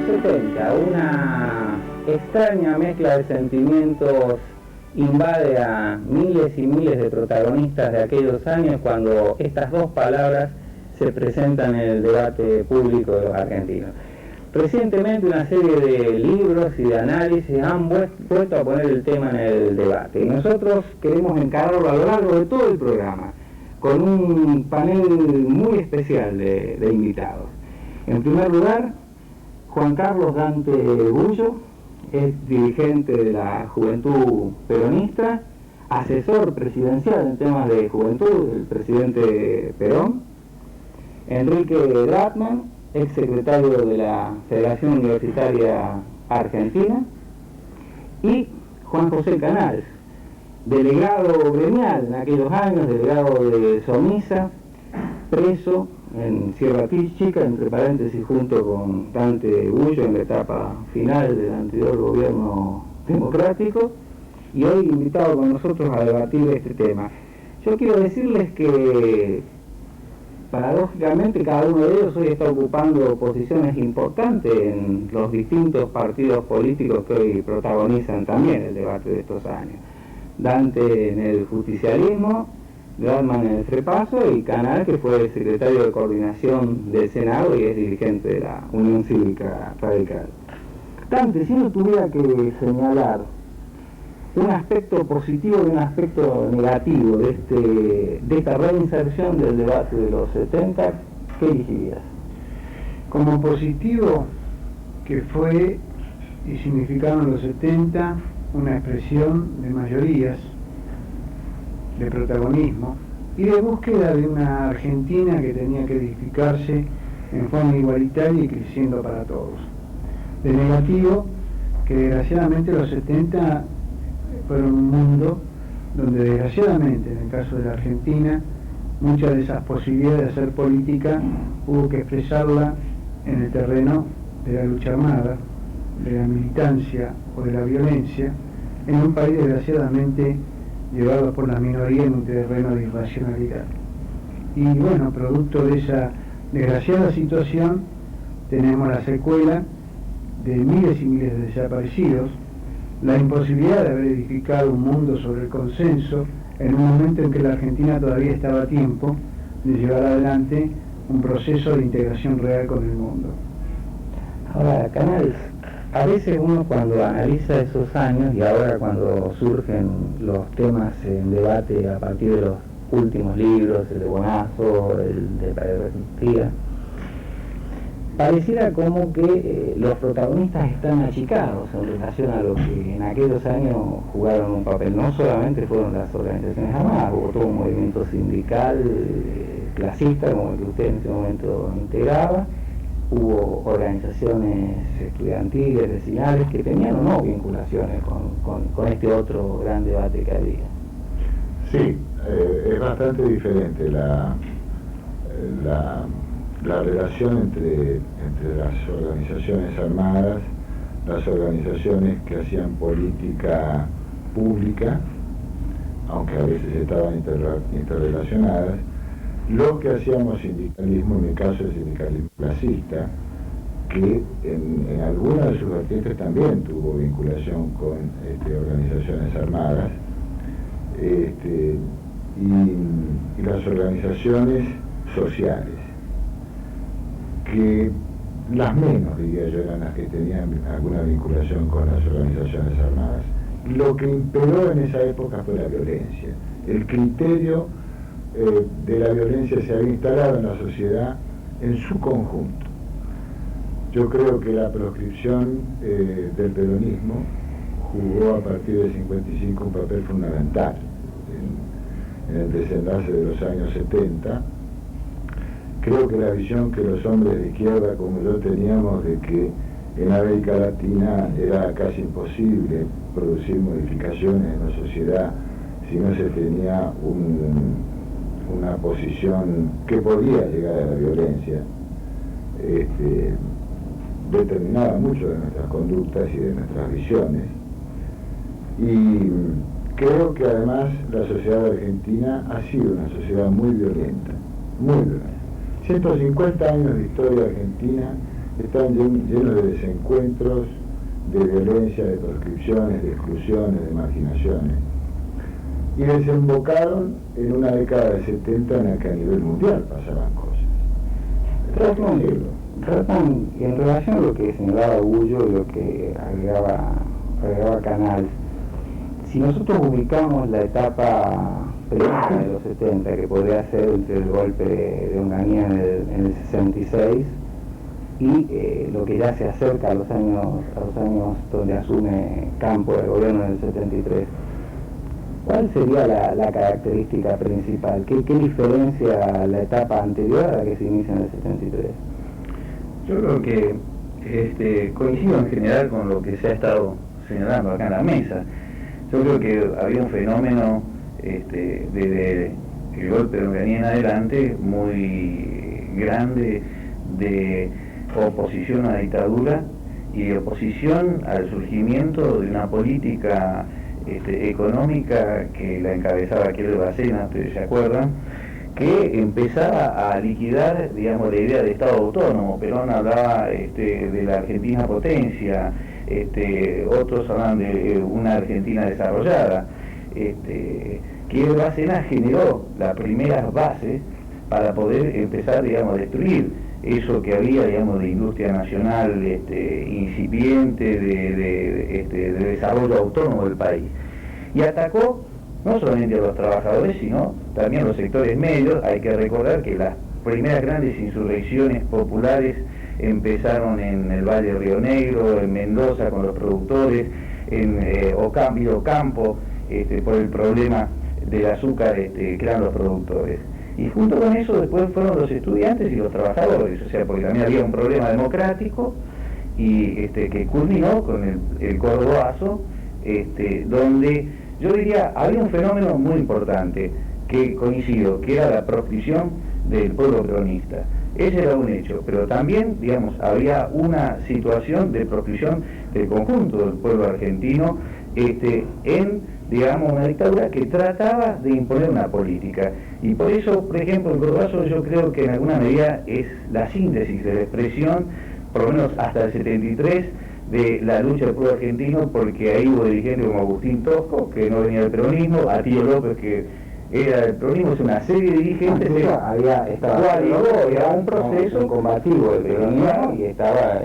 70, una extraña mezcla de sentimientos invade a miles y miles de protagonistas de aquellos años cuando estas dos palabras se presentan en el debate público de los argentinos. Recientemente una serie de libros y de análisis han vuelto a poner el tema en el debate y nosotros queremos encararlo a lo largo de todo el programa con un panel muy especial de invitados. En primer lugar, Juan Carlos Dante Bullo, es dirigente de la Juventud Peronista, asesor presidencial en temas de juventud del presidente Perón. Enrique Dratman, ex secretario de la Federación Universitaria Argentina. Y Juan José Canals, delegado gremial en aquellos años, delegado de Somisa, preso en Sierra Chica, entre paréntesis, junto con Dante Bullo en la etapa final del anterior gobierno democrático, y hoy invitado con nosotros a debatir este tema. Yo quiero decirles que paradójicamente cada uno de ellos hoy está ocupando posiciones importantes en los distintos partidos políticos que hoy protagonizan también el debate de estos años. Dante en el justicialismo, Dratman en el FREPASO y Canal, que fue secretario de coordinación del Senado y es dirigente de la Unión Cívica Radical. Dante, si no tuviera que señalar un aspecto positivo y un aspecto negativo de esta reinserción del debate de los 70, ¿qué elegirías? Como positivo, que fue y significaron los 70 una expresión de mayorías, de protagonismo y de búsqueda de una Argentina que tenía que edificarse en forma igualitaria y creciendo para todos. De negativo, que desgraciadamente los 70 fueron un mundo donde desgraciadamente, en el caso de la Argentina, muchas de esas posibilidades de hacer política hubo que expresarla en el terreno de la lucha armada, de la militancia o de la violencia, en un país desgraciadamente llevados por la minoría en un terreno de irracionalidad. Y bueno, producto de esa desgraciada situación, tenemos la secuela de miles y miles de desaparecidos, la imposibilidad de haber edificado un mundo sobre el consenso en un momento en que la Argentina todavía estaba a tiempo de llevar adelante un proceso de integración real con el mundo. Ahora, Canals, a veces uno cuando analiza esos años y ahora cuando surgen los temas en debate a partir de los últimos libros, el de Bonazo, el de Pedro, pareciera como que los protagonistas están achicados en relación a lo que en aquellos años jugaron un papel. No solamente fueron las organizaciones armadas, hubo todo un movimiento sindical clasista como el que usted en ese momento integraba, hubo organizaciones estudiantiles, vecinales, que tenían o no vinculaciones con este otro gran debate que había. Sí, es bastante diferente la relación entre las organizaciones armadas, las organizaciones que hacían política pública, aunque a veces estaban interrelacionadas, lo que hacíamos sindicalismo, en mi caso el sindicalismo clasista, que en algunas de sus vertientes también tuvo vinculación con organizaciones armadas, y las organizaciones sociales, que las menos, diría yo, eran las que tenían alguna vinculación con las organizaciones armadas. Lo que imperó en esa época fue la violencia. El criterio de la violencia se había instalado en la sociedad en su conjunto. Yo creo que la proscripción del peronismo jugó a partir del 55 un papel fundamental en el desenlace de los años 70. Creo que la visión que los hombres de izquierda como yo teníamos de que en América Latina era casi imposible producir modificaciones en la sociedad si no se tenía una posición que podía llegar a la violencia, determinaba mucho de nuestras conductas y de nuestras visiones. Y creo que además la sociedad argentina ha sido una sociedad muy violenta, muy violenta. 150 años de historia argentina están llenos de desencuentros, de violencia, de proscripciones, de exclusiones, de marginaciones. Y desembocaron en una década del 70 en la que a nivel mundial pasaban cosas. Ratón, y en relación a lo que señalaba Gullo y lo que agregaba Canals, si nosotros ubicamos la etapa primera de los 70, que podría ser entre el golpe de Onganía en el 66 y lo que ya se acerca a los años donde asume Campo el gobierno en el 73, ¿cuál sería la característica principal? ¿Qué diferencia la etapa anterior a la que se inicia en el 73? Yo creo que coincido en general con lo que se ha estado señalando acá en la mesa. Yo creo que había un fenómeno desde el golpe de Onganía en adelante muy grande de oposición a la dictadura y de oposición al surgimiento de una política económica que la encabezaba Aquiles Bacena, ustedes se acuerdan, que empezaba a liquidar, digamos, la idea de Estado autónomo. Perón hablaba de la Argentina potencia, otros hablan de una Argentina desarrollada. Aquiles Bacena generó las primeras bases para poder empezar, digamos, a destruir eso que había, digamos, de industria nacional incipiente, de desarrollo autónomo del país. Y atacó no solamente a los trabajadores, sino también a los sectores medios. Hay que recordar que las primeras grandes insurrecciones populares empezaron en el Valle de Río Negro, en Mendoza con los productores, en Ocampo, por el problema del azúcar que eran los productores. Y junto con eso después fueron los estudiantes y los trabajadores, o sea, porque también había un problema democrático y que culminó con el Cordobazo, donde yo diría había un fenómeno muy importante que coincido, que era la proscripción del pueblo peronista. Ese era un hecho, pero también, digamos, había una situación de proscripción del conjunto del pueblo argentino en, digamos, una dictadura que trataba de imponer una política. Y por eso, por ejemplo, el Cordobazo yo creo que en alguna medida es la síntesis de la expresión, por lo menos hasta el 73, de la lucha del pueblo argentino, porque ahí hubo dirigentes como Agustín Tosco, que no venía del peronismo, Atilio López, que era del peronismo, es una serie de dirigentes, era un proceso combativo del peronismo, y estaba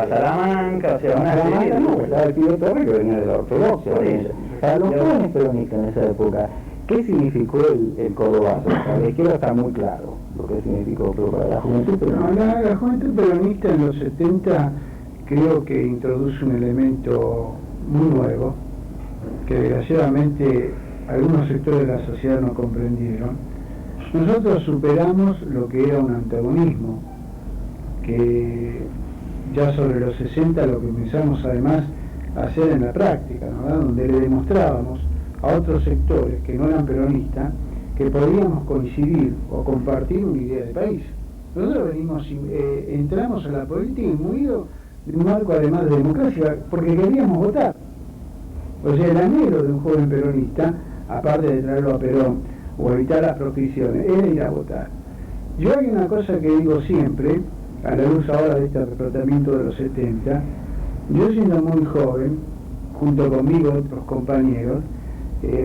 Salamanca, o sea, una serie de... estaba el Pío Torre, que venía de la ortodoxia. Para los jóvenes peronistas en esa época, ¿qué significó el Cordobazo? Para la izquierda está muy claro lo que significó, pero para la juventud peronista... La juventud peronista en los 70 creo que introduce un elemento muy nuevo, que desgraciadamente algunos sectores de la sociedad no comprendieron. Nosotros superamos lo que era un antagonismo, que ya sobre los 60 lo que empezamos además a hacer en la práctica, ¿no? Donde le demostrábamos a otros sectores que no eran peronistas que podíamos coincidir o compartir una idea de país. Nosotros entramos a la política imbuidos de un marco además de democracia, porque queríamos votar. O sea, el anhelo de un joven peronista, aparte de traerlo a Perón o evitar las proscripciones, era ir a votar. Yo hay una cosa que digo siempre, a la luz ahora de este tratamiento de los 70, yo siendo muy joven, junto conmigo otros compañeros,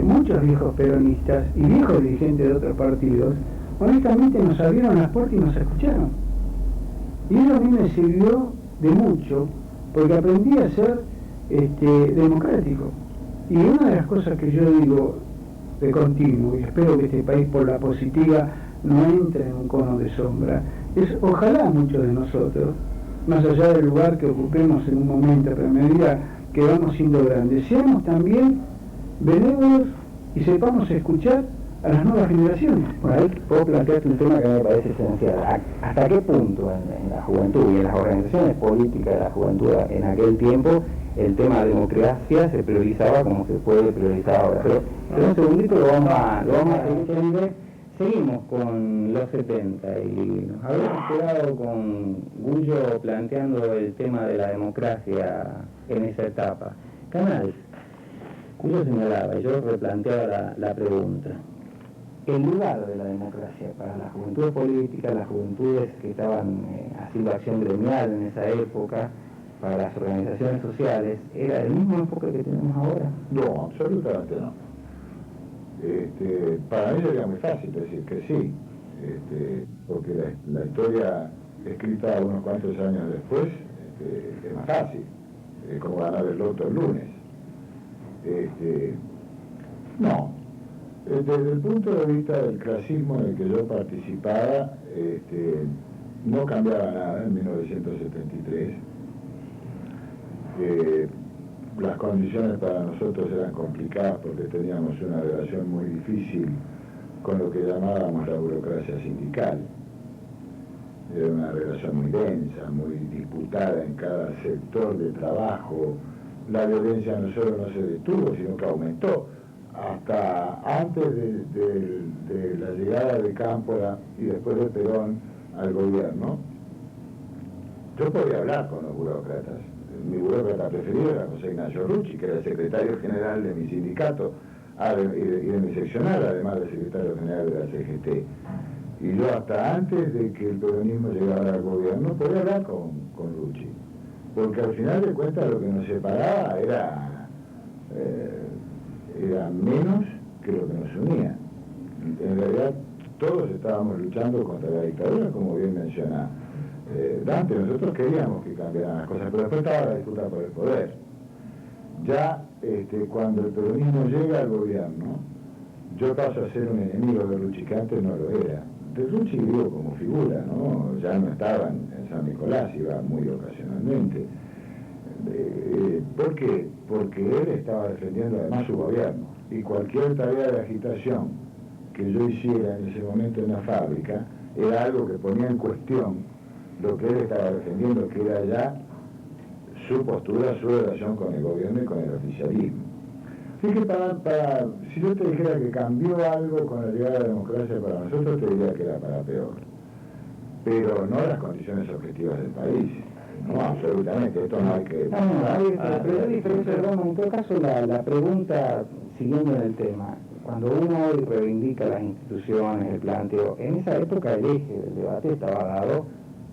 muchos viejos peronistas y viejos dirigentes de otros partidos, honestamente nos abrieron las puertas y nos escucharon. Y eso a mí me sirvió de mucho, porque aprendí a ser democrático. Y una de las cosas que yo digo de continuo, y espero que este país por la positiva no entre en un cono de sombra, es ojalá muchos de nosotros, más allá del lugar que ocupemos en un momento, pero a medida que vamos siendo grandes, seamos también benévolos y sepamos escuchar a las nuevas generaciones. Bueno, ahí puedo plantearte un tema que me parece esencial. ¿Hasta qué punto en la juventud y en las organizaciones políticas de la juventud en aquel tiempo el tema de democracia se priorizaba como se puede priorizar ahora? Pero un segundito lo vamos a entender. Seguimos con los 70 y nos habíamos quedado con Gullo planteando el tema de la democracia en esa etapa. Canals, Gullo señalaba y yo replanteaba la pregunta. el lugar de la democracia para las juventudes políticas, las juventudes que estaban haciendo acción gremial en esa época, para las organizaciones sociales, ¿era el mismo enfoque que tenemos ahora? No, absolutamente no. Para mí sería muy fácil decir que sí, porque la historia escrita unos cuantos años después es más fácil, como ganar el loto el lunes. No, desde el punto de vista del clasismo en el que yo participaba, no cambiaba nada en 1973. Las condiciones para nosotros eran complicadas porque teníamos una relación muy difícil con lo que llamábamos la burocracia sindical. Era una relación muy densa, muy disputada en cada sector de trabajo. La violencia no solo no se detuvo, sino que aumentó. Hasta antes de la llegada de Cámpora y después de Perón al gobierno, yo podía hablar con los burócratas. Mi burócrata preferido era José Ignacio Rucci, que era el secretario general de mi sindicato y de mi seccional, además del secretario general de la CGT. Y yo hasta antes de que el peronismo llegara al gobierno podía hablar con Rucci, porque al final de cuentas lo que nos separaba era menos que lo que nos unía. En realidad todos estábamos luchando contra la dictadura, como bien menciona Dante. Nosotros queríamos que cambiaran las cosas, pero después estaba la disputa por el poder. Ya cuando el peronismo llega al gobierno, yo paso a ser un enemigo de Rucci, que antes no lo era. De Rucci digo como figura, ¿no? Ya no estaba en San Nicolás, iba muy ocasionalmente. ¿Por qué? Porque él estaba defendiendo además su gobierno, y cualquier tarea de agitación que yo hiciera en ese momento en la fábrica era algo que ponía en cuestión lo que él estaba defendiendo, que era ya su postura, su relación con el gobierno y con el oficialismo. Así que si yo te dijera que cambió algo con la llegada de la democracia para nosotros, te diría que era para peor. Pero no las condiciones objetivas del país. No, absolutamente, esto no hay que... Pero es diferente, Roma. En todo caso, la pregunta, siguiendo en el tema, cuando uno hoy reivindica las instituciones, el planteo, en esa época el eje del debate estaba dado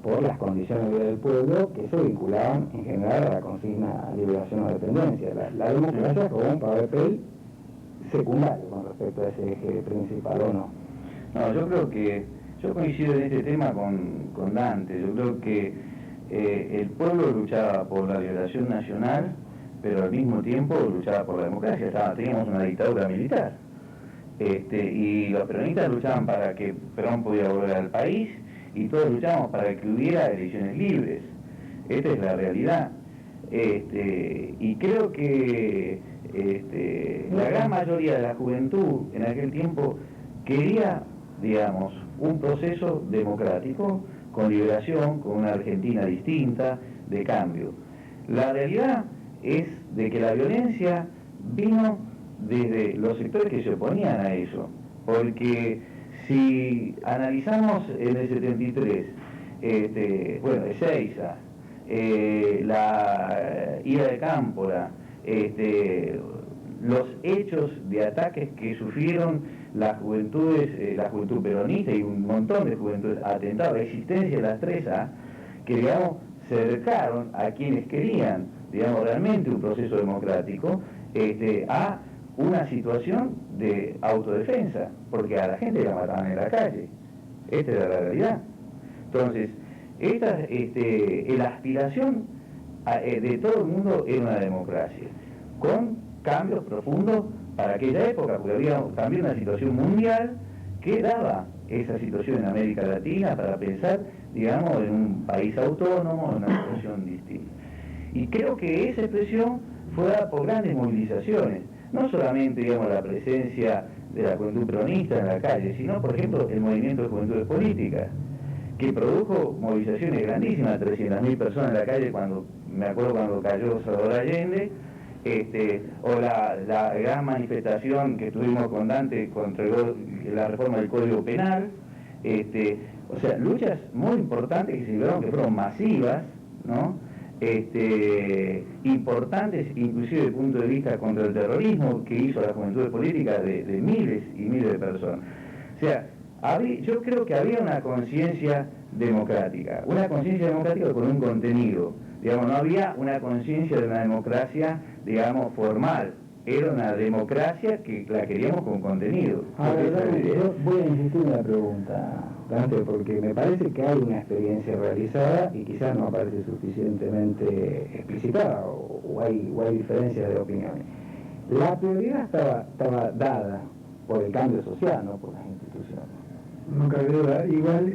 por las condiciones de vida del pueblo, que se vinculaban en general a la consigna liberación o dependencia. La democracia jugó un papel secundario con respecto a ese eje principal, ¿o no? No, yo creo que, yo coincido en este tema con Dante. Yo creo que el pueblo luchaba por la liberación nacional, pero al mismo tiempo luchaba por la democracia. Teníamos una dictadura militar, y los peronistas luchaban para que Perón pudiera volver al país, y todos luchamos para que hubiera elecciones libres. Esta es la realidad. Y creo que la gran mayoría de la juventud en aquel tiempo quería, digamos, un proceso democrático, con liberación, con una Argentina distinta, de cambio. La realidad es de que la violencia vino desde los sectores que se oponían a eso, porque si analizamos en el 73, Ezeiza, la ida de Cámpora, los hechos de ataques que sufrieron las juventudes, la juventud peronista y un montón de juventudes, atentados, la existencia de las 3A, que, digamos, se acercaron a quienes querían, digamos, realmente un proceso democrático, a una situación de autodefensa, porque a la gente la mataban en la calle. Esta era la realidad. Entonces, la aspiración de todo el mundo era una democracia, con cambios profundos para aquella época, porque había también una situación mundial que daba esa situación en América Latina para pensar, digamos, en un país autónomo, en una situación distinta. Y creo que esa expresión fue dada por grandes movilizaciones, no solamente, digamos, la presencia de la juventud peronista en la calle, sino, por ejemplo, el movimiento de juventudes políticas, que produjo movilizaciones grandísimas, 300.000 personas en la calle, me acuerdo cuando cayó Salvador Allende, o la gran manifestación que tuvimos con Dante contra la reforma del Código Penal, o sea, luchas muy importantes que se libraron, que fueron masivas, ¿no? Importantes, inclusive desde el punto de vista contra el terrorismo, que hizo la juventud política de miles y miles de personas. O sea, yo creo que había una conciencia democrática con un contenido. Digamos, no había una conciencia de una democracia, digamos, formal. Era una democracia que la queríamos con contenido. Ahora, yo voy a insistir en la pregunta, Dante, porque me parece que hay una experiencia realizada y quizás no aparece suficientemente explicitada o hay diferencias de opiniones. La prioridad estaba dada por el cambio social, no por las instituciones. No cabe duda. Igual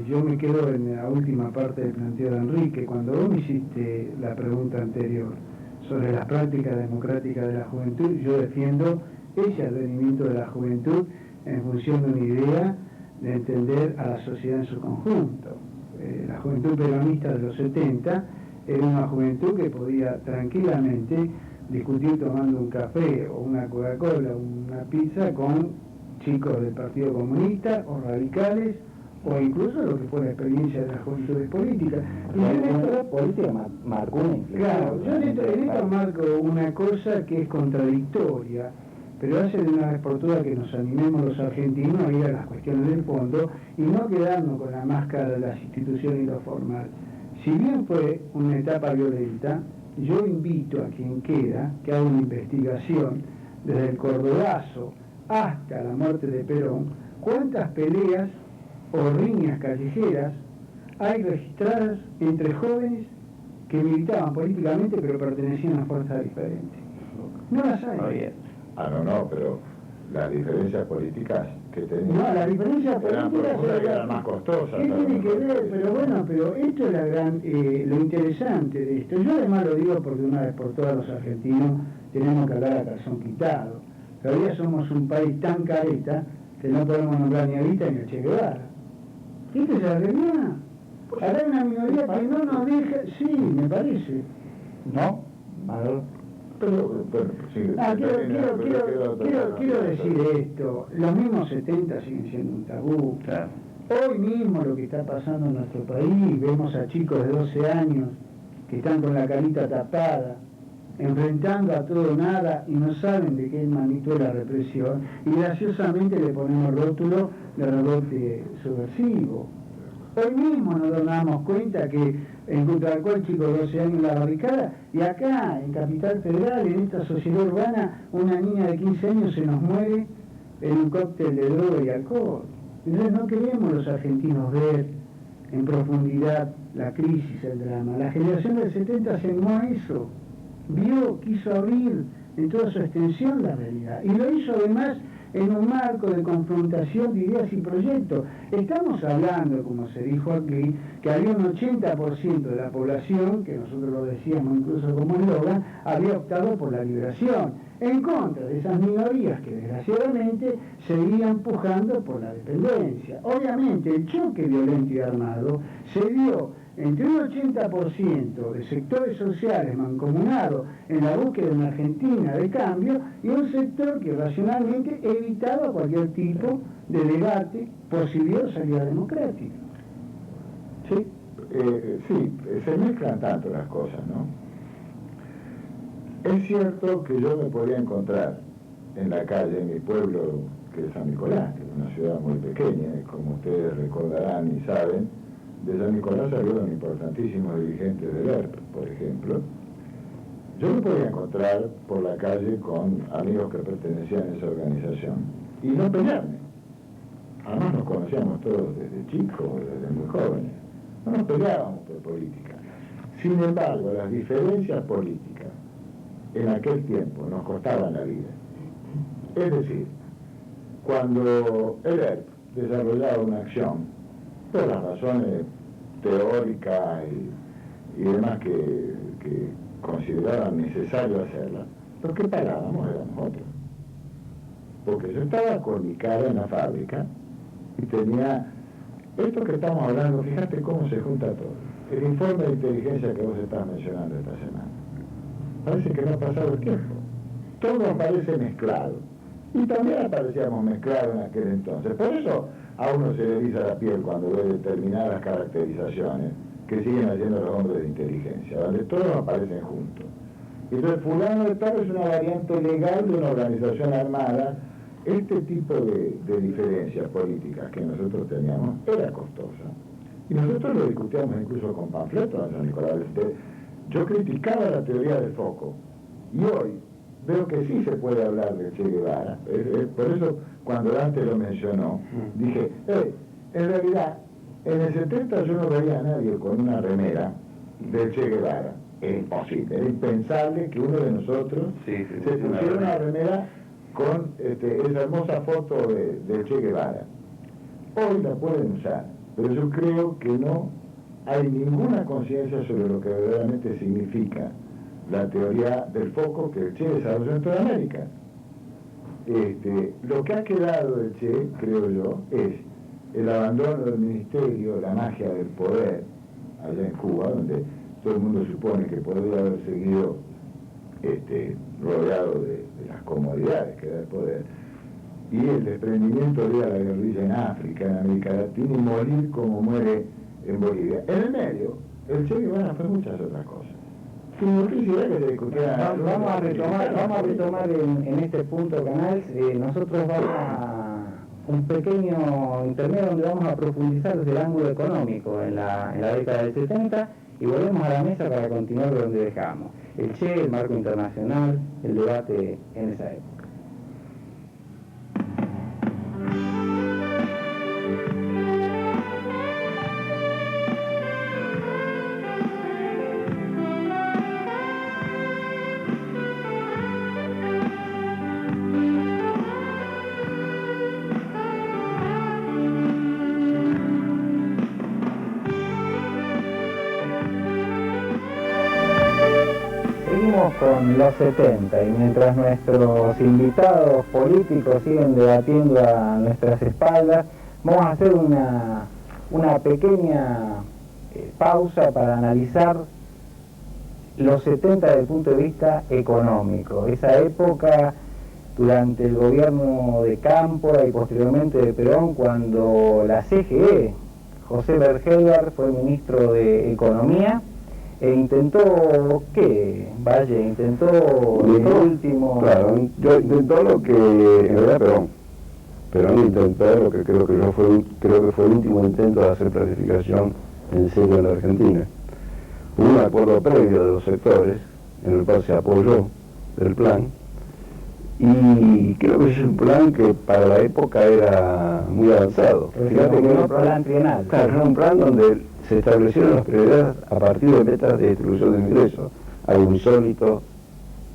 yo me quedo en la última parte del planteo de Enrique. Cuando vos me hiciste la pregunta anterior sobre las prácticas democráticas de la juventud, yo defiendo ese advenimiento de la juventud en función de una idea de entender a la sociedad en su conjunto. La juventud peronista de los 70 era una juventud que podía tranquilamente discutir tomando un café o una Coca-Cola o una pizza con chicos del Partido Comunista o radicales, o incluso lo que fue la experiencia de las juventudes políticas. Y la política marcó una inflexión. Claro, yo en esto marco una cosa que es contradictoria, pero hace de una vez por todas que nos animemos los argentinos a ir a las cuestiones del fondo y no quedarnos con la máscara de las instituciones y lo formal. Si bien fue una etapa violenta, yo invito a quien quiera que haga una investigación desde el Cordobazo hasta la muerte de Perón, cuántas peleas o riñas callejeras hay registradas entre jóvenes que militaban políticamente pero pertenecían a fuerzas diferentes. No las hay. No, pero las diferencias políticas que tenían... No, las diferencias políticas eran más costosas. ¿Qué tiene que ver? Pero esto es lo interesante de esto. Yo además lo digo porque una vez por todas los argentinos tenemos que hablar a calzón quitado. Todavía somos un país tan careta que no podemos nombrar ni a Evita ni a Che Guevara. ¿Esta es la realidad? Ahora hay una minoría que no nos deja... Sí, me parece. ¿No? Manuel. Pero, bueno, sí, quiero decir esto. Los mismos 70 siguen siendo un tabú. Claro. Hoy mismo lo que está pasando en nuestro país, vemos a chicos de 12 años que están con la carita tapada, enfrentando a todo nada y no saben de qué magnitud es la represión, y graciosamente le ponemos rótulo de rebote subversivo. Hoy mismo nos damos cuenta que encontró el chico de 12 años en la barricada, y acá en Capital Federal, en esta sociedad urbana, una niña de 15 años se nos muere en un cóctel de droga y alcohol. Entonces no queremos los argentinos ver en profundidad la crisis, el drama. La generación del 70 se animó a eso, quiso abrir en toda su extensión la realidad, y lo hizo además en un marco de confrontación de ideas y proyectos. Estamos hablando, como se dijo aquí, que había un 80% de la población, que nosotros lo decíamos incluso como eslogan, había optado por la liberación, en contra de esas minorías que desgraciadamente seguían pujando por la dependencia. Obviamente el choque violento y armado se dio entre un 80% de sectores sociales mancomunados en la búsqueda de una Argentina de cambio y un sector que racionalmente evitaba cualquier tipo de debate, posibilidad de salida democrática. Sí, se mezclan tanto las cosas, ¿no? Es cierto que yo me podía encontrar en la calle, en mi pueblo, que es San Nicolás, que es una ciudad muy pequeña, y como ustedes recordarán y saben, de San Nicolás salieron importantísimos dirigentes del ERP, por ejemplo. Yo me podía encontrar por la calle con amigos que pertenecían a esa organización y no pelearme. Además nos conocíamos todos desde chicos, desde muy jóvenes. No nos peleábamos por política. Sin embargo, las diferencias políticas en aquel tiempo nos costaban la vida. Es decir, cuando el ERP desarrollaba una acción por las razones teóricas y demás que consideraban necesario hacerla, los que pagábamos éramos otros. Porque yo estaba con mi cara en la fábrica y tenía esto que estamos hablando, fíjate cómo se junta todo. El informe de inteligencia que vos estás mencionando esta semana. Parece que no ha pasado el tiempo. Todo aparece mezclado. Y también aparecíamos mezclados en aquel entonces. Por eso a uno se le eriza la piel cuando ve determinadas caracterizaciones que siguen haciendo los hombres de inteligencia, donde todos aparecen juntos. Y entonces fulano de tal es una variante legal de una organización armada este tipo de diferencias políticas que nosotros teníamos era costosa. Y nosotros lo discutíamos incluso con panfletos de San Nicolás. Yo criticaba la teoría del foco, y hoy veo que sí se puede hablar de Che Guevara. Por eso, cuando Dante lo mencionó, dije, en realidad, en el 70 yo no veía a nadie con una remera de Che Guevara. Era imposible, era impensable que uno de nosotros se pusiera una remera con esa hermosa foto de Che Guevara. Hoy la pueden usar, pero yo creo que no hay ninguna conciencia sobre lo que verdaderamente significa la teoría del foco que el Che desarrolló en toda América. Lo que ha quedado del Che, creo yo, es el abandono del ministerio, la magia del poder, allá en Cuba, donde todo el mundo supone que podría haber seguido rodeado de las comodidades que da el poder, y el desprendimiento de ir a la guerrilla en África, en América Latina, y morir como muere en Bolivia. En el medio, el Che Guevara fue muchas otras cosas. Vamos a retomar en este punto, Canals. Nosotros vamos a un pequeño intermedio donde vamos a profundizar desde el ángulo económico en la década del 70 y volvemos a la mesa para continuar donde dejamos. El Che, el marco internacional, el debate en esa época. Con los 70 y mientras nuestros invitados políticos siguen debatiendo a nuestras espaldas, vamos a hacer una pequeña pausa para analizar los 70 desde el punto de vista económico. Esa época durante el gobierno de Cámpora y posteriormente de Perón, cuando la CGE, José Bergelbar, fue ministro de Economía, e intentó, ¿qué? Valle, intentó el último... Claro, intentó lo que en realidad Perón intentó lo que creo que fue el último intento de hacer planificación en serio en la Argentina. Hubo un acuerdo previo de los sectores en el cual se apoyó el plan, y creo que es un plan que para la época era muy avanzado. Fíjate que era un plan trienal. Claro, era un plan donde se establecieron las prioridades a partir de metas de distribución del ingreso, algo insólito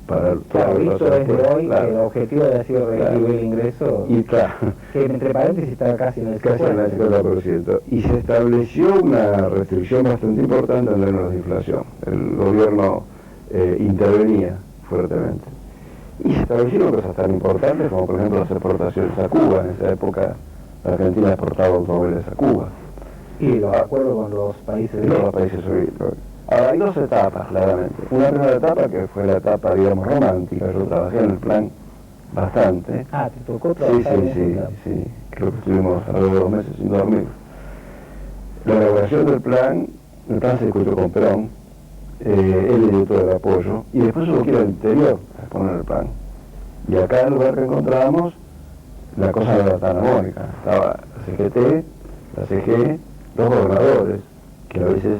para claro, visto desde hoy, claro. El objetivo de sido reducir el ingreso, y claro, que entre paréntesis está casi en el 50%. Y se estableció una restricción bastante importante en términos de inflación. El gobierno intervenía fuertemente. Y se establecieron cosas tan importantes como, por ejemplo, las exportaciones a Cuba. En esa época, la Argentina exportaba automóviles a Cuba. Y los acuerdos con los países soviéticos. Ahora, hay dos etapas, claramente. Una primera etapa que fue la etapa, digamos, romántica. Yo trabajé en el plan bastante. Ah, ¿te tocó trabajar? Sí. Creo que estuvimos alrededor de 2 meses sin dormir. La elaboración del plan se discutió con Perón. Él le dio todo el apoyo. Y después hubo que ir al interior a exponer el plan. Y acá, en el lugar que encontramos, la cosa no era tan armónica. Estaba la CGT, la CG, los gobernadores, que a veces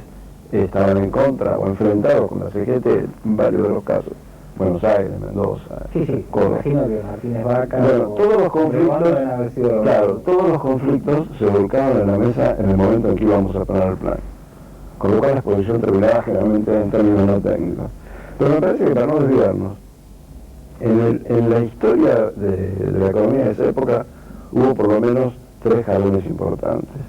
estaban en contra o enfrentados con la CGT en varios de los casos. Buenos Aires, Mendoza, Córdoba. Imagino que Martínez Vaca... Bueno, todos los conflictos se volcaban en la mesa en el momento en que íbamos a poner el plan. Con lo cual la exposición terminaba generalmente en términos no técnicos. Pero me parece que para no desviarnos, en la historia de la economía de esa época hubo por lo menos 3 jalones importantes.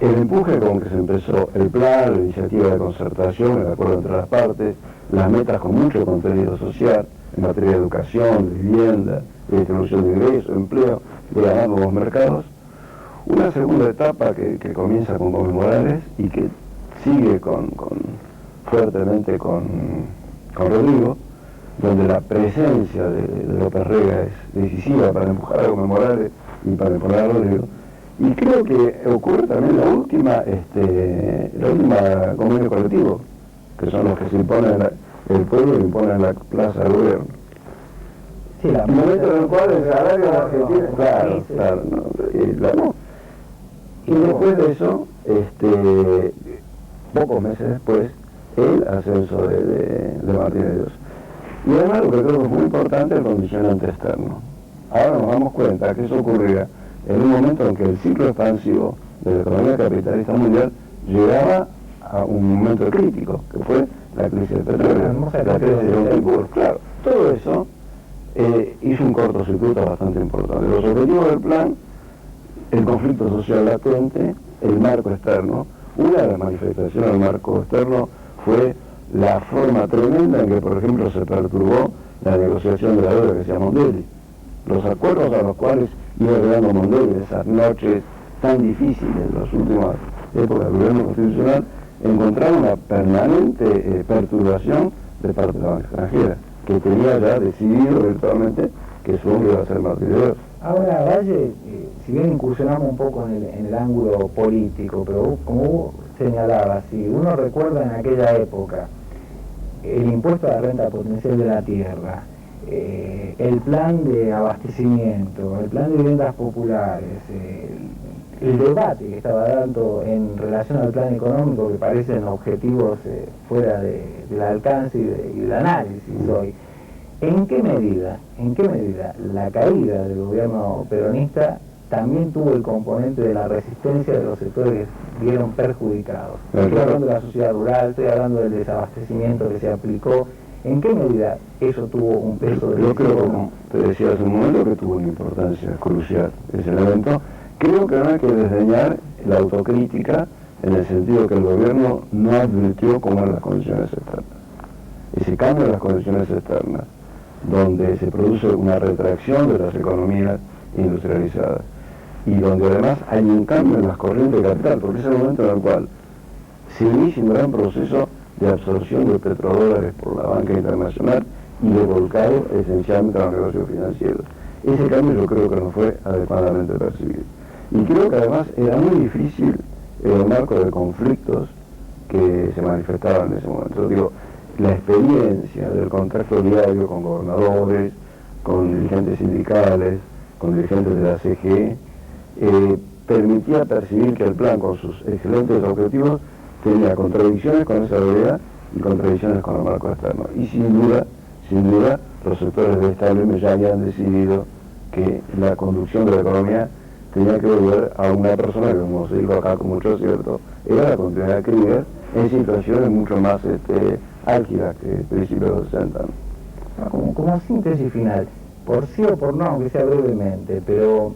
El empuje con que se empezó el plan, la iniciativa de concertación, el acuerdo entre las partes, las metas con mucho contenido social en materia de educación, de vivienda, de distribución de ingresos, empleo, de ganar nuevos mercados. Una segunda etapa que comienza con Gómez Morales y que sigue fuertemente con Rodrigo, donde la presencia de López Rega es decisiva para empujar a Gómez Morales y para imponer a Rodrigo. Y creo que ocurre también la última convenio colectivo, que son los que se imponen, el pueblo impone en la plaza del gobierno. Sí, la momento en el cual el salario de Argentina, claro, no. Y después de eso, pocos meses después, el ascenso de Martínez de Dios. Y además lo que creo que es muy importante, el condicionante externo. Ahora nos damos cuenta que eso ocurría en un momento en que el ciclo expansivo de la economía capitalista mundial llegaba a un momento crítico, que fue la crisis del petróleo, la crisis del impulso. Claro, todo eso hizo un cortocircuito bastante importante. Los objetivos del plan, el conflicto social latente, el marco externo. Una de las manifestaciones del marco externo fue la forma tremenda en que, por ejemplo, se perturbó la negociación de la deuda que se llama Mondelli. Los acuerdos a los cuales iba llegando Mondelli, esas noches tan difíciles de las últimas épocas del gobierno constitucional, encontraron una permanente perturbación de parte de la banca extranjera, que tenía ya decidido virtualmente que su hombre iba a ser Martínez de Dios. Ahora, Valle, si bien incursionamos un poco en el ángulo político, pero como vos señalabas, si uno recuerda en aquella época el impuesto a la renta potencial de la tierra, el plan de abastecimiento, el plan de viviendas populares, el debate que estaba dando en relación al plan económico, que parecen objetivos fuera del alcance y del análisis hoy. ¿En qué medida la caída del gobierno peronista también tuvo el componente de la resistencia de los sectores que vieron perjudicados? Estoy hablando de la sociedad rural, estoy hablando del desabastecimiento que se aplicó. ¿En qué medida eso tuvo un peso? Yo creo, como te decía hace un momento, que tuvo una importancia crucial ese elemento. Creo que no hay que desdeñar la autocrítica en el sentido que el gobierno no advirtió cómo eran las condiciones externas. Ese cambio de las condiciones externas, donde se produce una retracción de las economías industrializadas y donde además hay un cambio en las corrientes de capital, porque es el momento en el cual se inicia un gran proceso de absorción de petrodólares por la banca internacional y de volcado esencialmente a los negocios financieros. Ese cambio yo creo que no fue adecuadamente percibido. Y creo que además era muy difícil en el marco de conflictos que se manifestaban en ese momento. Digo, la experiencia del contacto diario con gobernadores, con dirigentes sindicales, con dirigentes de la CGE, permitía percibir que el plan, con sus excelentes objetivos, tenía contradicciones con esa realidad y contradicciones con el marco externo. Y sin duda, los sectores de establishment ya habían decidido que la conducción de la economía tenía que volver a una persona que, como se dijo acá con mucho acierto, era la continuidad de Krieger en situaciones mucho más álgidas que principios de los 60. Como síntesis final, por sí o por no, aunque sea brevemente, pero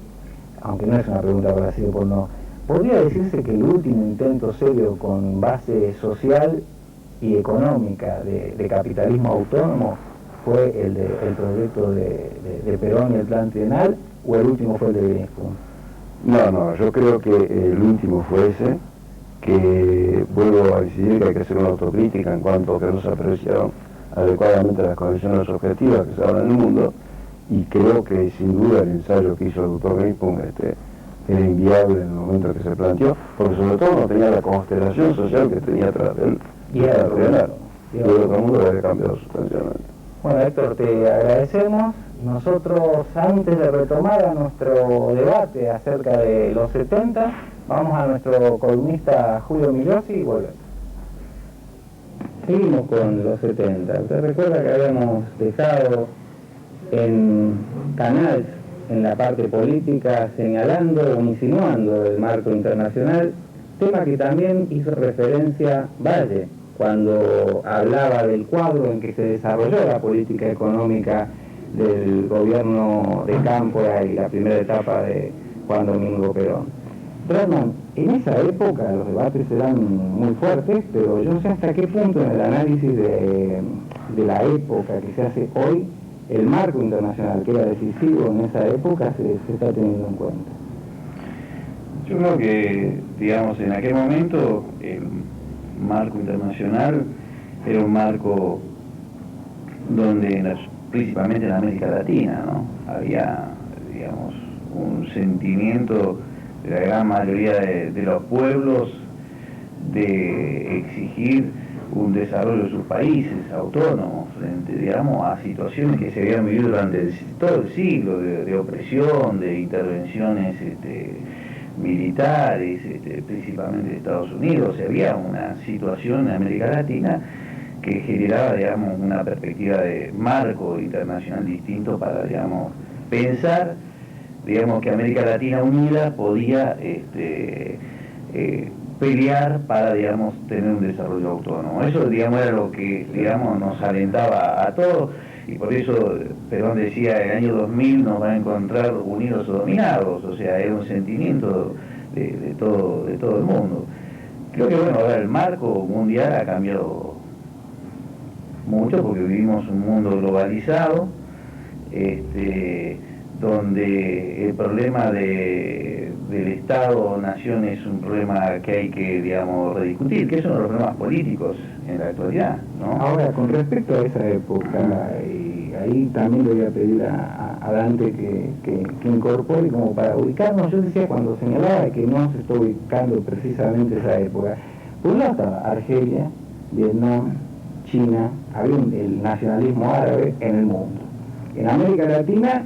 aunque no es una pregunta para sí o por no, ¿podría decirse que el último intento serio con base social y económica de capitalismo autónomo fue el proyecto de Perón y el plan trienal, o el último fue el de Bienescum? No, yo creo que el último fue ese, que vuelvo a decidir que hay que hacer una autocrítica en cuanto a que no se apreciaron adecuadamente las condiciones objetivas que se dan en el mundo, y creo que sin duda el ensayo que hizo el doctor Bienescum era inviable en el momento en que se planteó, porque sobre todo no tenía la constelación social que tenía atrás de él. Y era real. Y el mundo había cambiado sustancialmente. Bueno, Héctor, te agradecemos. Nosotros, antes de retomar a nuestro debate acerca de los 70, vamos a nuestro columnista Julio Migliosi y volvemos. Seguimos con los 70. Usted recuerda que habíamos dejado en Canals, en la parte política, señalando o insinuando el marco internacional, tema que también hizo referencia Valle cuando hablaba del cuadro en que se desarrolló la política económica del gobierno de Cámpora y la primera etapa de Juan Domingo Perón. Bradman, en esa época los debates eran muy fuertes, pero yo no sé hasta qué punto en el análisis de la época que se hace hoy, el marco internacional que era decisivo en esa época se está teniendo en cuenta. Yo creo que, digamos, en aquel momento el marco internacional era un marco donde, principalmente en América Latina, ¿no?, había, digamos, un sentimiento de la gran mayoría de los pueblos de exigir un desarrollo de sus países autónomos frente, digamos, a situaciones que se habían vivido durante todo el siglo de opresión, de intervenciones militares, principalmente de Estados Unidos. O sea, había una situación en América Latina que generaba, digamos, una perspectiva de marco internacional distinto para, digamos, pensar, digamos, que América Latina unida podía pelear para, digamos, tener un desarrollo autónomo. Eso, digamos, era lo que, digamos, nos alentaba a todos, y por eso Perón decía, el año 2000 nos va a encontrar unidos o dominados. O sea, era un sentimiento de todo el mundo. Creo que, bueno, ahora el marco mundial ha cambiado mucho, porque vivimos un mundo globalizado, donde el problema del Estado-Nación es un problema que hay que, digamos, rediscutir, que es uno de los problemas políticos en la actualidad, ¿no? Ahora, con respecto a esa época, y ahí también le voy a pedir a Dante que incorpore como para ubicarnos. Yo decía, cuando señalaba que no se está ubicando precisamente esa época, por un lado estaba Argelia, Vietnam, China, había el nacionalismo árabe en el mundo. En América Latina,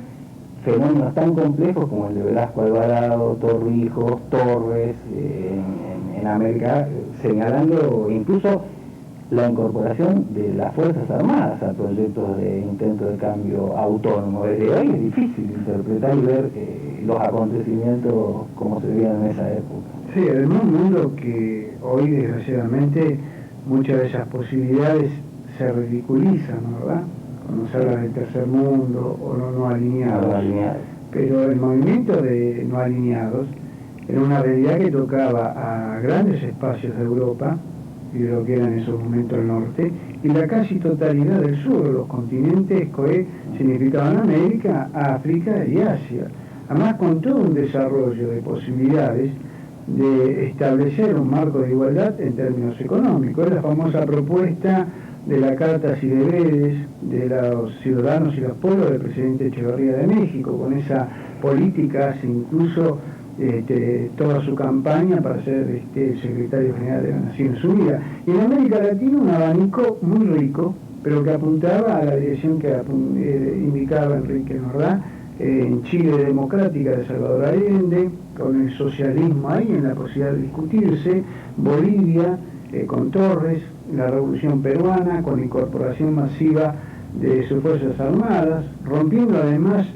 fenómenos tan complejos como el de Velasco Alvarado, Torrijos, Torres, en América, señalando incluso la incorporación de las Fuerzas Armadas a proyectos de intento de cambio autónomo. Desde hoy es difícil interpretar y ver los acontecimientos como se vivían en esa época. Sí, en un mundo que hoy, desgraciadamente, muchas de esas posibilidades se ridiculizan, ¿no? ¿Verdad? Cuando se habla del tercer mundo o no alineados. No alineados. Pero el movimiento de no alineados era una realidad que tocaba a grandes espacios de Europa y de lo que era en esos momentos el norte, y la casi totalidad del sur, los continentes que significaban América, África y Asia. Además, con todo un desarrollo de posibilidades de establecer un marco de igualdad en términos económicos. Es la famosa propuesta de la Carta Cibeles de los ciudadanos y los pueblos del presidente Echeverría de México. Con esa política hace incluso toda su campaña para ser el secretario general de la Nación en su vida. Y en América Latina un abanico muy rico, pero que apuntaba a la dirección que indicaba Enrique Nordá. En Chile democrática de Salvador Allende, con el socialismo ahí en la posibilidad de discutirse, Bolivia con Torres, la Revolución Peruana con incorporación masiva de sus Fuerzas Armadas, rompiendo además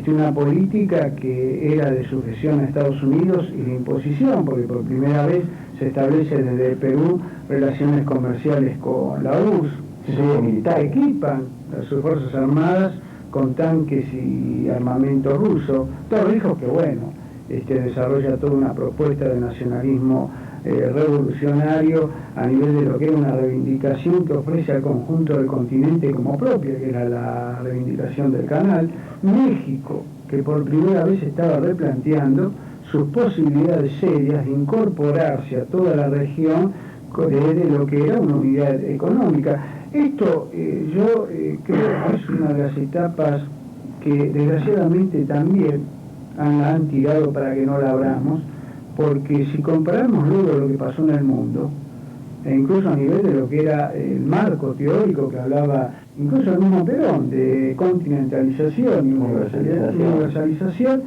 una política que era de sujeción a Estados Unidos y de imposición, porque por primera vez se establece desde Perú relaciones comerciales con la URSS, se equipan sus Fuerzas Armadas con tanques y armamento ruso. Torrijos, que bueno, desarrolla toda una propuesta de nacionalismo revolucionario a nivel de lo que era una reivindicación que ofrece al conjunto del continente como propia, que era la reivindicación del canal. México, que por primera vez estaba replanteando sus posibilidades serias de incorporarse a toda la región desde lo que era una unidad económica. Esto yo creo que es una de las etapas que desgraciadamente también han tirado para que no la abramos, porque si comparamos luego lo que pasó en el mundo, e incluso a nivel de lo que era el marco teórico que hablaba incluso el mismo Perón, de continentalización y universalización,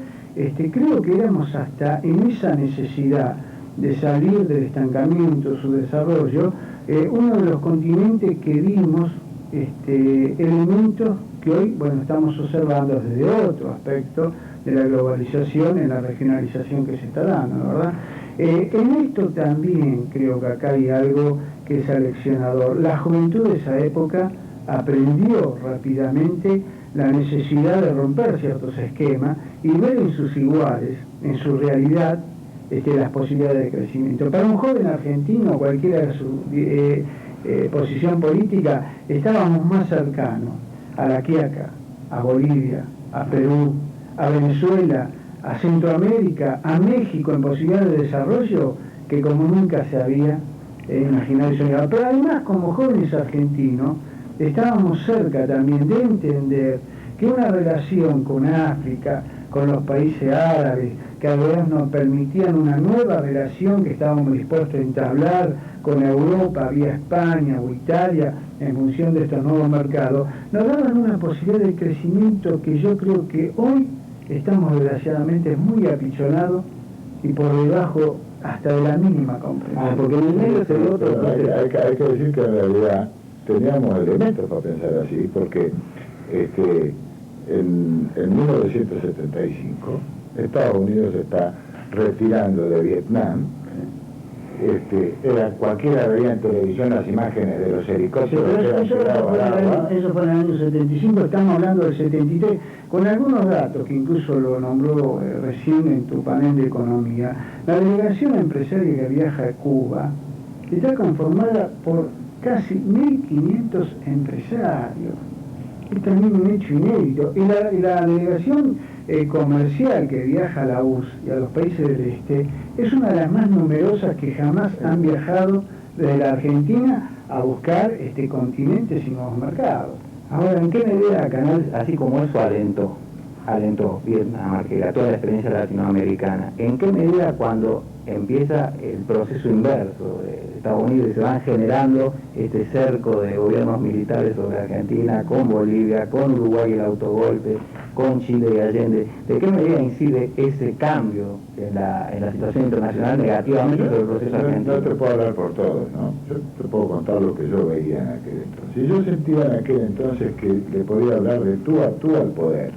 creo que éramos hasta en esa necesidad de salir del estancamiento, su desarrollo, uno de los continentes que vimos elementos que hoy, bueno, estamos observando desde otro aspecto de la globalización, en la regionalización que se está dando, ¿verdad? En esto también creo que acá hay algo que es aleccionador. La juventud de esa época aprendió rápidamente la necesidad de romper ciertos esquemas y ver en sus iguales, en su realidad, las posibilidades de crecimiento. Para un joven argentino, cualquiera de su posición política, estábamos más cercanos a la Quiaca, a Bolivia, a Perú, a Venezuela, a Centroamérica, a México en posibilidades de desarrollo que como nunca se había imaginado y soñado. Pero además, como jóvenes argentinos, estábamos cerca también de entender que una relación con África, con los países árabes, que a veces nos permitían una nueva relación que estábamos dispuestos a entablar con Europa, vía España o Italia, en función de estos nuevos mercados, nos daban una posibilidad de crecimiento que yo creo que hoy estamos desgraciadamente muy apichonados y por debajo hasta de la mínima comprensión. Porque en el medio se ve otro proceso. Hay que decir que en realidad teníamos elementos para pensar así, porque en 1975 Estados Unidos se está retirando de Vietnam. Cualquiera veía en televisión las imágenes de los helicópteros que eran tirados al agua. Eso fue en el año 75, estamos hablando del 73, con algunos datos que incluso lo nombró recién en tu panel de economía. La delegación empresaria que viaja a Cuba está conformada por casi 1.500 empresarios. Es también un hecho inédito. Y la delegación comercial que viaja a la URSS y a los países del este es una de las más numerosas que jamás han viajado desde la Argentina a buscar continentes y nuevos mercados. Ahora, ¿en qué medida Canal, así como eso alentó Vietnam, que toda la experiencia latinoamericana, en qué medida cuando empieza el proceso inverso de Estados Unidos y se van generando este cerco de gobiernos militares sobre Argentina, con Bolivia, con Uruguay el autogolpe, con Chile y Allende, ¿de qué medida incide ese cambio en la situación internacional negativamente sobre el proceso argentino? No te puedo hablar por todos, ¿no? Yo te puedo contar lo que yo veía en aquel entonces. Y yo sentía en aquel entonces que le podía hablar de tú a tú al poder.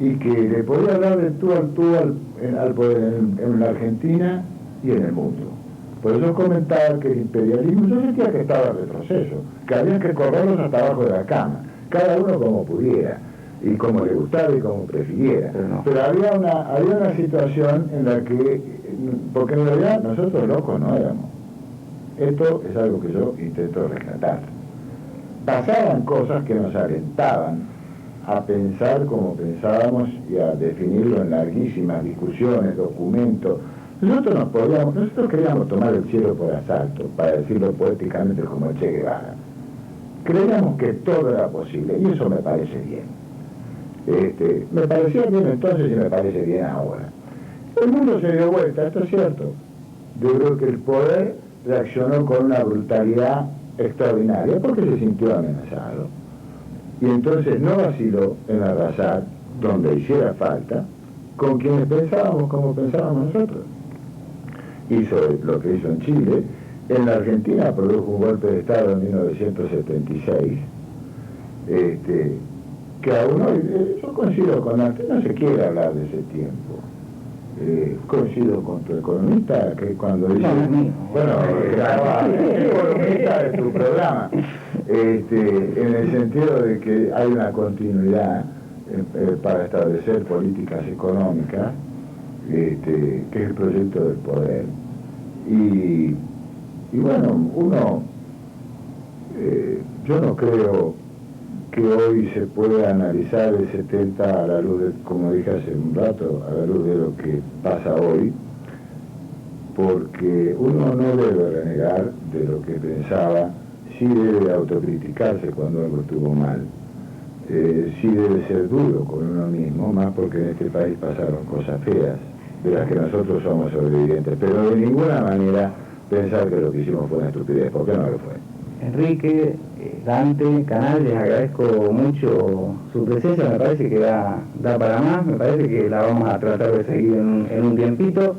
Y que le podía hablar de tú al poder en la Argentina y en el mundo. Por eso comentaba que el imperialismo, yo sentía que estaba en retroceso, que había que correrlos hasta abajo de la cama, cada uno como pudiera, y como le gustara y como prefiriera. Pero había una situación en la que, porque en realidad nosotros locos no éramos. Esto es algo que yo intento rescatar. Pasaban cosas que nos alentaban a pensar como pensábamos y a definirlo en larguísimas discusiones, documentos. Nosotros queríamos tomar el cielo por asalto, para decirlo poéticamente como el Che Guevara. Creíamos que todo era posible y eso me parece bien. Me parecía bien entonces y me parece bien ahora. El mundo se dio vuelta, esto es cierto. Yo creo que el poder reaccionó con una brutalidad extraordinaria porque se sintió amenazado. Y entonces no vaciló en arrasar donde hiciera falta con quienes pensábamos como pensábamos nosotros. Hizo lo que hizo en Chile. En la Argentina produjo un golpe de Estado en 1976, que aún hoy, yo coincido con Arte, no se quiere hablar de ese tiempo. Coincido con tu economista, que cuando dice, economista de tu programa, en el sentido de que hay una continuidad para establecer políticas económicas, que es el proyecto del poder. Y bueno, yo no creo que hoy se pueda analizar el 70 a la luz de, como dije hace un rato, a la luz de lo que pasa hoy, porque uno no debe renegar de lo que pensaba, sí debe autocriticarse cuando algo estuvo mal, sí debe ser duro con uno mismo, más porque en este país pasaron cosas feas, de las que nosotros somos sobrevivientes, pero de ninguna manera pensar que lo que hicimos fue una estupidez, porque no lo fue. Enrique, Dante, Canal, les agradezco mucho su presencia, me parece que da para más, me parece que la vamos a tratar de seguir en un tiempito.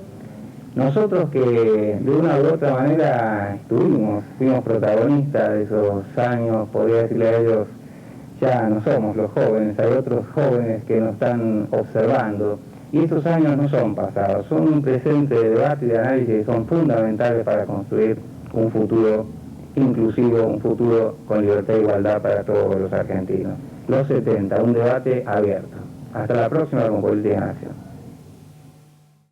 Nosotros que de una u otra manera fuimos protagonistas de esos años, podría decirle a ellos, ya no somos los jóvenes, hay otros jóvenes que nos están observando. Y estos años no son pasados, son un presente de debate y de análisis que son fundamentales para construir un futuro inclusivo, un futuro con libertad e igualdad para todos los argentinos. Los 70, un debate abierto. Hasta la próxima con Política Nación.